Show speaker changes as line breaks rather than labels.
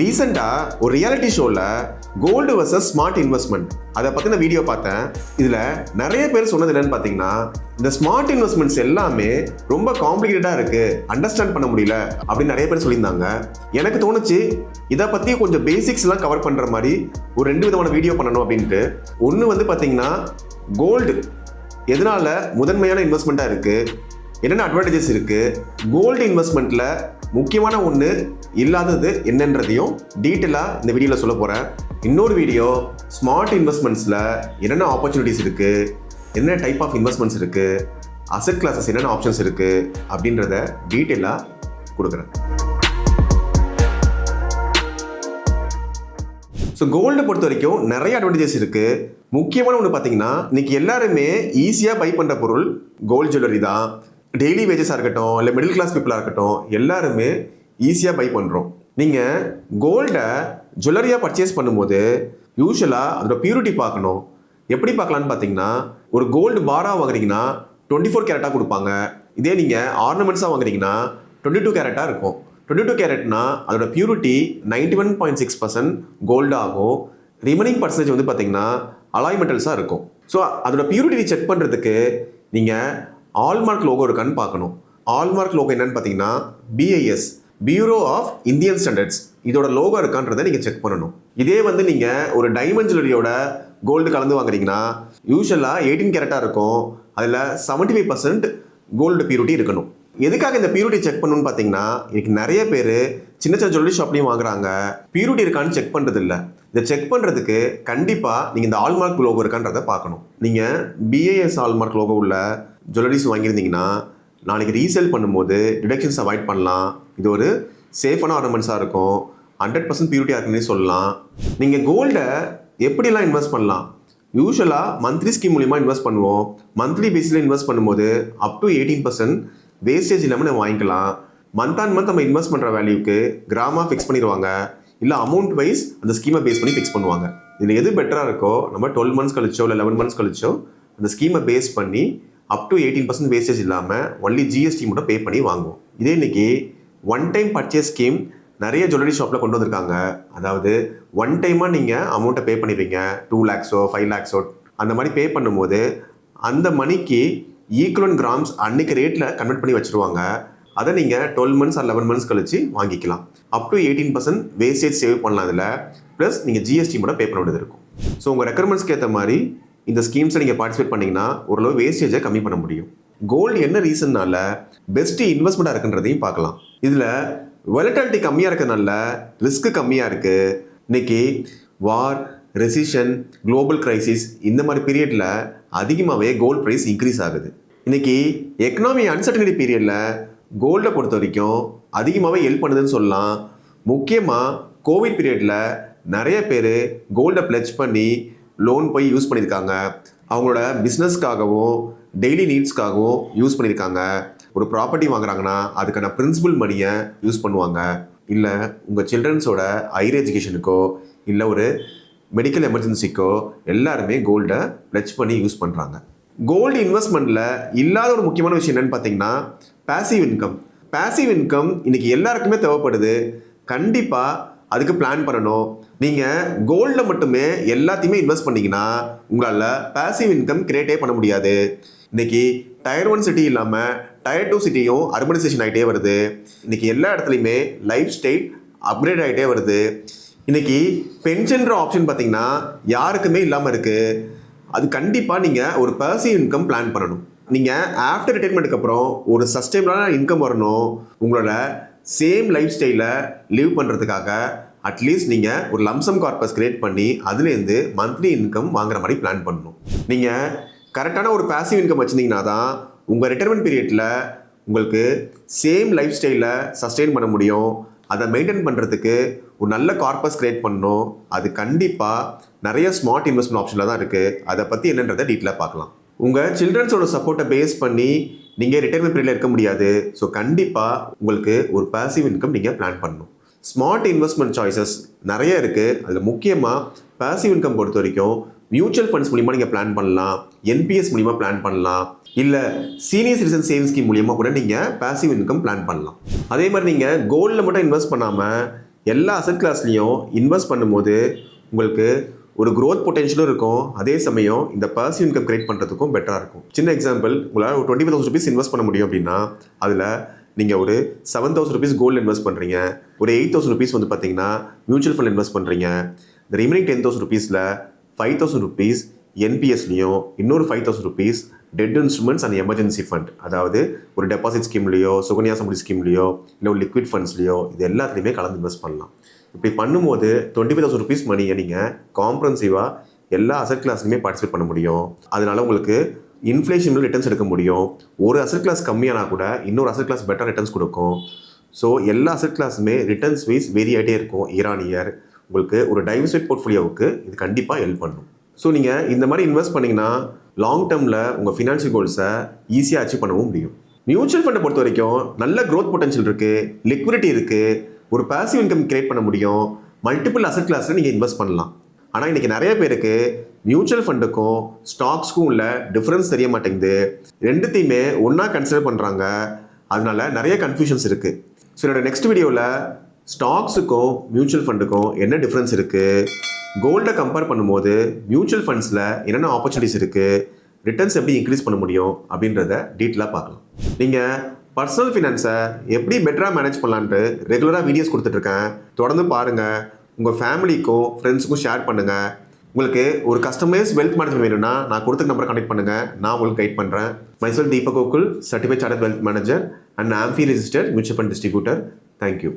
ரீசெண்டாக ஒரு ரியாலிட்டி ஷோவில் கோல்டு வர்சஸ் ஸ்மார்ட் இன்வெஸ்ட்மெண்ட் அதை பற்றின வீடியோ பார்த்தேன். இதில் நிறைய பேர் சொன்னது என்னன்னு பார்த்தீங்கன்னா, இந்த ஸ்மார்ட் இன்வெஸ்ட்மெண்ட்ஸ் எல்லாமே ரொம்ப காம்ப்ளிகேட்டடாக இருக்குது, அண்டர்ஸ்டாண்ட் பண்ண முடியல அப்படின்னு நிறைய பேர் சொல்லியிருந்தாங்க. எனக்கு தோணுச்சு இதை பற்றி கொஞ்சம் பேசிக்ஸ்லாம் கவர் பண்ணுற மாதிரி ஒரு 2 விதமான வீடியோ பண்ணணும் அப்படின்ட்டு. ஒன்று வந்து பார்த்தீங்கன்னா, கோல்டு எதனால முதன்மையான இன்வெஸ்ட்மெண்ட்டாக இருக்குது, என்னென்ன அட்வான்டேஜஸ் இருக்குது, கோல்டு இன்வெஸ்ட்மெண்ட்டில் முக்கியமான ஒன்று இல்லாதது என்னன்றதையும் டீட்டெயிலாக இந்த வீடியோவில் சொல்ல போகிறேன். இன்னொரு வீடியோ ஸ்மார்ட் இன்வெஸ்ட்மெண்ட்ஸில் என்னென்ன ஆப்பர்ச்சுனிட்டிஸ் இருக்குது, என்ன டைப் ஆஃப் இன்வெஸ்ட்மெண்ட்ஸ் இருக்குது, அசெட் கிளாஸஸ் என்னென்ன ஆப்ஷன்ஸ் இருக்குது அப்படின்றத டீட்டெயிலாக கொடுக்குறேன். ஸோ கோல்டை பொறுத்த வரைக்கும் நிறைய அட்வான்டேஜஸ் இருக்குது. முக்கியமான ஒன்று பார்த்தீங்கன்னா, இன்னைக்கு எல்லாருமே ஈஸியாக பை பண்ணுற பொருள் கோல்டு ஜுவல்லரி தான். டெய்லி வேஜஸாக இருக்கட்டும், இல்லை மிடில் கிளாஸ் பீப்புளாக இருக்கட்டும், எல்லாருமே ஈஸியாக பை பண்ணுறோம். நீங்கள் கோல்டை ஜுவல்லரியாக பர்ச்சேஸ் பண்ணும்போது யூஸ்வலாக அதோட பியூரிட்டி பார்க்கணும். எப்படி பார்க்கலான்னு பார்த்தீங்கன்னா, ஒரு கோல்டு பாராக வாங்குறீங்கன்னா 24 கேரட்டாக கொடுப்பாங்க. இதே நீங்கள் ஆர்னமெண்ட்ஸாக வாங்குறீங்கன்னா 22 கேரட்டாக இருக்கும். 22 கேரட்னா அதோட பியூரிட்டி 91.6% கோல்டு ஆகும். ரிமைனிங் பர்சன்டேஜ் வந்து பார்த்தீங்கன்னா அலாய் மெட்டல்ஸாக இருக்கும். ஸோ அதோட பியூரிட்டி செக் பண்ணுறதுக்கு நீங்கள் ஹால்மார்க் லோகோ இருக்கான்னு பார்க்கணும். ஹால்மார்க் லோகோ என்னன்னு பார்த்தீங்கன்னா BIS, bureau of Indian standards, இதோட லோகோ இருக்கான்றதை நீங்கள் செக் பண்ணணும். இதே வந்து நீங்கள் ஒரு டைமண்ட் ஜுவல்லரியோட கோல்டு கலந்து வாங்குறீங்கன்னா யூஸ்வலாக 18 கேரட்டாக இருக்கும். அதில் 75% கோல்டு பியூரிட்டி இருக்கணும். எதுக்காக இந்த பியூரிட்டி செக் பண்ணணும்னு பார்த்தீங்கன்னா, இன்னைக்கு நிறைய பேர் சின்ன சின்ன ஜுவல்லரி ஷாப்லையும் வாங்குறாங்க, பியூரிட்டி இருக்கான்னு செக் பண்ணுறது இல்லை. இதை செக் பண்ணுறதுக்கு கண்டிப்பாக நீங்கள் இந்த ஹால்மார்க் லோகோ இருக்கான்றதை பார்க்கணும். நீங்கள் BIS ஹால்மார்க் லோகோ உள்ள ஜுவல்லரிஸ் வாங்கியிருந்தீங்கன்னா நாளைக்கு ரீசேல் பண்ணும்போது டிடக்ஷன்ஸ் அவாய்ட் பண்ணலாம். இது ஒரு சேஃபான ஆர்னமெண்ட்ஸாக இருக்கும், 100% பியூரிட்டியாக இருக்குன்னு சொல்லலாம். நீங்கள் கோல்டை எப்படிலாம் இன்வெஸ்ட் பண்ணலாம்? யூஸ்வலாக மந்த்லி ஸ்கீம் மூலிமா இன்வெஸ்ட் பண்ணுவோம். மந்த்லி பேஸில் இன்வெஸ்ட் பண்ணும்போது அப் டு 18% வேஸ்டேஜ் இல்லாமல் நம்ம வாங்கிக்கலாம். மந்த் ஆன் மந்த் நம்ம இன்வெஸ்ட் பண்ணுற வேல்யூக்கு கிராமாக ஃபிக்ஸ் பண்ணிடுவாங்க, இல்லை அமௌண்ட் வைஸ் அந்த ஸ்கீமை பேஸ் பண்ணி ஃபிக்ஸ் பண்ணுவாங்க. இதில் எது பெட்டராக இருக்கோ, நம்ம 12 months கழிச்சோ இல்லை 11 months கழிச்சோ அந்த ஸ்கீமை பேஸ் பண்ணி அப் டு 18% வேஸ்டேஜ் இல்லாமல் ஒன்லி GST மட்டும் பே பண்ணி வாங்குவோம். இதே இன்னைக்கு ஒன் டைம் பர்ச்சேஸ் ஸ்கீம் நிறைய ஜுவல்லரி ஷாப்பில் கொண்டு வந்திருக்காங்க. அதாவது ஒன் டைமாக நீங்கள் அமௌண்ட்டை பே பண்ணிடுவீங்க, 2 lakhஸோ 5 lakhஸோ அந்த மாதிரி பே பண்ணும்போது அந்த மணிக்கு ஈக்குவலன்ட் கிராம்ஸ் அன்னைக்கு ரேட்டில் கன்வெர்ட் பண்ணி வச்சுருவாங்க. அதை நீங்கள் 12 months or 11 months கழிச்சு வாங்கிக்கலாம். அப் டு 18% வேஸ்டேஜ் சேவ் பண்ணலாம். அதில் ப்ளஸ் நீங்கள் GST மட்டும் பே பண்ண வேண்டியது இருக்கும். ஸோ உங்கள் ரெக்குயர்மெண்ட்ஸ்க்கு ஏற்ற மாதிரி இந்த ஸ்கீம்ஸை நீங்கள் பார்ட்டிசிபேட் பண்ணிங்கன்னா ஓரளவு வேஸ்டேஜை கம்மி பண்ண முடியும். கோல்டு என்ன ரீசன்னால பெஸ்ட்டு இன்வெஸ்ட்மெண்ட்டாக இருக்குன்றதையும் பார்க்கலாம். இதில் வாலட்டிலிட்டி கம்மியாக இருக்கிறதுனால ரிஸ்க்கு கம்மியாக இருக்குது. இன்னைக்கு வார், ரெசிஷன், குளோபல் கிரைசிஸ் இந்த மாதிரி பீரியடில் அதிகமாகவே கோல்டு ப்ரைஸ் இன்க்ரீஸ் ஆகுது. இன்னைக்கு எக்கனாமி அன்சர்டனிட்டி பீரியடில் கோல்டை பொறுத்த வரைக்கும் அதிகமாகவே ஹெல்ப் பண்ணுதுன்னு சொல்லலாம். முக்கியமாக கோவிட் பீரியடில் நிறைய பேர் கோல்டை பிளெட்ஜ் பண்ணி லோன் போய் யூஸ் பண்ணியிருக்காங்க. அவங்களோட பிஸ்னஸ்க்காகவும் டெய்லி நீட்ஸ்க்காகவும் யூஸ் பண்ணியிருக்காங்க. ஒரு ப்ராப்பர்ட்டி வாங்குறாங்கன்னா அதுக்கான பிரின்சிபல் மணியை யூஸ் பண்ணுவாங்க. இல்லை உங்கள் சில்ட்ரன்ஸோட ஹையர் எஜுகேஷனுக்கோ இல்லை ஒரு மெடிக்கல் எமர்ஜென்சிக்கோ எல்லாருமே கோல்டை பிளெட்ஜ் பண்ணி யூஸ் பண்ணுறாங்க. கோல்டு இன்வெஸ்ட்மெண்ட்டில் இல்லாத ஒரு முக்கியமான விஷயம் என்னென்னு பார்த்தீங்கன்னா, பேசிவ் இன்கம். பேசிவ் இன்கம் இன்னைக்கு எல்லாருக்குமே தேவைப்படுது. கண்டிப்பாக அதுக்கு பிளான் பண்ணணும். நீங்கள் கோல்டில் மட்டுமே எல்லாத்தையுமே இன்வெஸ்ட் பண்ணிங்கன்னா உங்களால் பேசிவ் இன்கம் கிரியேட்டே பண்ண முடியாது. இன்றைக்கி Tier 1 சிட்டி இல்லாமல் Tier 2 சிட்டியும் அர்பனைசேஷன் ஆகிட்டே வருது. இன்றைக்கி எல்லா இடத்துலையுமே லைஃப் ஸ்டைல் அப்கிரேட் ஆகிட்டே வருது. இன்றைக்கி பென்ஷன்ற ஆப்ஷன் பார்த்திங்கன்னா யாருக்குமே இல்லாமல் இருக்குது. அது கண்டிப்பாக நீங்கள் ஒரு பேசிவ் இன்கம் பிளான் பண்ணணும். நீங்கள் ஆஃப்டர் ரிட்டைர்மெண்ட்டுக்கு அப்புறம் ஒரு சஸ்டைனபிளான இன்கம் வரணும். உங்களோட சேம் லைஃப் ஸ்டைலை லிவ் பண்ணுறதுக்காக அட்லீஸ்ட் நீங்கள் ஒரு லம்சம் கார்பஸ் கிரியேட் பண்ணி அதுலேருந்து மந்த்லி இன்கம் வாங்குற மாதிரி பிளான் பண்ணணும். நீங்கள் கரெக்டான ஒரு பேசிவ் இன்கம் வச்சுருந்தீங்கன்னா தான் உங்கள் ரிட்டைர்மெண்ட் பீரியடில் உங்களுக்கு சேம் லைஃப் ஸ்டைலை சஸ்டெயின் பண்ண முடியும். அதை மெயின்டைன் பண்ணுறதுக்கு ஒரு நல்ல கார்பஸ் கிரியேட் பண்ணணும். அது கண்டிப்பாக நிறைய ஸ்மார்ட் இன்வெஸ்ட்மெண்ட் ஆப்ஷனில் தான் இருக்குது. அதை பற்றி என்னன்றதை டீட்டெயிலாக பார்க்கலாம். உங்கள் சில்ட்ரன்ஸோட சப்போர்ட்டை பேஸ் பண்ணி நீங்கள் ரிட்டைர்மெண்ட் பீரியடில் இருக்க முடியாது. ஸோ கண்டிப்பாக உங்களுக்கு ஒரு பேசிவ் இன்கம் நீங்கள் பிளான் பண்ணணும். ஸ்மார்ட் இன்வெஸ்ட்மெண்ட் சாய்ஸஸ் நிறைய இருக்குது. அதில் முக்கியமாக பேசிவ் இன்கம் பொறுத்த வரைக்கும் மியூச்சுவல் ஃபண்ட்ஸ் மூலிமா நீங்கள் பிளான் பண்ணலாம், NPS மூலிமா பிளான் பண்ணலாம், இல்லை சீனியர் சிட்டிசன் சேவிங் ஸ்கீம் மூலிமா கூட நீங்கள் பேசிவ் இன்கம் பிளான் பண்ணலாம். அதே மாதிரி நீங்கள் கோல்டில் மட்டும் இன்வெஸ்ட் பண்ணாமல் எல்லா அசெட் கிளாஸ்லையும் இன்வெஸ்ட் பண்ணும்போது உங்களுக்கு ஒரு growth பொட்டன்ஷியலும் இருக்கும், அதே சமயம் இந்த பாசிவ் இன்கம் கிரியேட் பண்ணுறதுக்கும் பெட்டராக இருக்கும். சின்ன எக்ஸாம்பிள், உங்களால் ஒரு 25,000 rupees இன்வெஸ்ட் பண்ண முடியும் அப்படின்னா அதில் நீங்கள் ஒரு 7,000 rupees கோல்டு இன்வெஸ்ட் பண்ணுறீங்க, ஒரு 8,000 rupees வந்து பார்த்தீங்கன்னா மியூச்சுவல் ஃபண்ட் இன்வெஸ்ட் பண்ணுறீங்க. இந்த ரிமைனிங் 10,000 rupeesல 5,000 rupees என்பிஎஸ்லையும் இன்னொரு 5,000 rupees debt instruments and emergency fund, அதாவது ஒரு டெபாசிட் ஸ்கீம்லையோ சுகன்யா சமூடி ஸ்கீம்லையோ இல்லை ஒரு லிக்விட் ஃபண்ட்ஸ்லையோ இது எல்லாத்துலேயுமே கலந்து இன்வெஸ்ட் பண்ணலாம். இப்படி பண்ணும்போது 25,000 rupees மணியை நீங்கள் காம்ப்ரன்சிவாக எல்லா அசெட் கிளாஸ்லையுமே பார்ட்டிசிபேட் பண்ண முடியும். அதனால உங்களுக்கு இன்ஃப்ளேஷன் ரிட்டர்ன்ஸ் எடுக்க முடியும். ஒரு அசெட் கிளாஸ் கம்மியானா கூட இன்னொரு அசெட் கிளாஸ் பெட்டர் ரிட்டர்ன்ஸ் கொடுக்கும். ஸோ எல்லா அசெட் கிளாஸுமே ரிட்டர்ன்ஸ் வைஸ் வேரி ஆகிட்டே இருக்கும் இயர் ஆன் இயர். உங்களுக்கு ஒரு டைவர்சிஃபைட் போர்ட்ஃபோலியோவுக்கு இது கண்டிப்பாக ஹெல்ப் பண்ணும். ஸோ நீங்கள் இந்த மாதிரி இன்வெஸ்ட் பண்ணிங்கன்னா லாங் டேர்மில் உங்கள் ஃபினான்ஷியல் கோல்ஸை ஈஸியாக அச்சீவ் பண்ணவும் முடியும். மியூச்சுவல் ஃபண்டை பொறுத்த வரைக்கும் நல்ல க்ரோத் பொட்டன்ஷியல் இருக்குது, லிக்விடிட்டி இருக்குது, ஒரு பாசிவ் இன்கம் கிரியேட் பண்ண முடியும், மல்டிபிள் அசெட் கிளாஸில் நீங்கள் இன்வெஸ்ட் பண்ணலாம். ஆனால் இன்றைக்கி நிறைய பேருக்கு மியூச்சுவல் ஃபண்டுக்கும் ஸ்டாக்ஸ்க்கும் உள்ள டிஃப்ரென்ஸ் தெரிய மாட்டேங்குது. ரெண்டுத்தையுமே ஒன்றா கன்சிடர் பண்ணுறாங்க. அதனால நிறைய கன்ஃபியூஷன்ஸ் இருக்குது. ஸோ என்னோட நெக்ஸ்ட் வீடியோவில் ஸ்டாக்ஸுக்கும் மியூச்சுவல் ஃபண்டுக்கும் என்ன டிஃப்ரென்ஸ் இருக்குது, கோல்டை கம்பேர் பண்ணும்போது மியூச்சுவல் ஃபண்ட்ஸில் என்னென்ன ஆப்பர்ச்சுனிட்டிஸ் இருக்குது, ரிட்டர்ன்ஸ் எப்படி இன்க்ரீஸ் பண்ண முடியும் அப்படின்றத டீட்டெயிலாக பார்க்கலாம். நீங்கள் பர்சனல் ஃபினான்ஸை எப்படி பெட்டராக மேனேஜ் பண்ணலான்ட்டு ரெகுலராக வீடியோஸ் கொடுத்துட்ருக்கேன். தொடர்ந்து பாருங்கள், உங்கள் ஃபேமிலிக்கும் ஃப்ரெண்ட்ஸுக்கும் ஷேர் பண்ணுங்கள். உங்களுக்கு ஒரு கஸ்டமைஸ் வெல்த் மேனேஜ்மெண்ட் வேணும்னா நான் கொடுத்த நம்பரை கனெக்ட் பண்ணுங்கள், நான் உங்களுக்கு கைட் பண்ணுறேன். Myself Deepak Gokul, certified chartered wealth manager and AMFI registered mutual fund distributor. Thank you.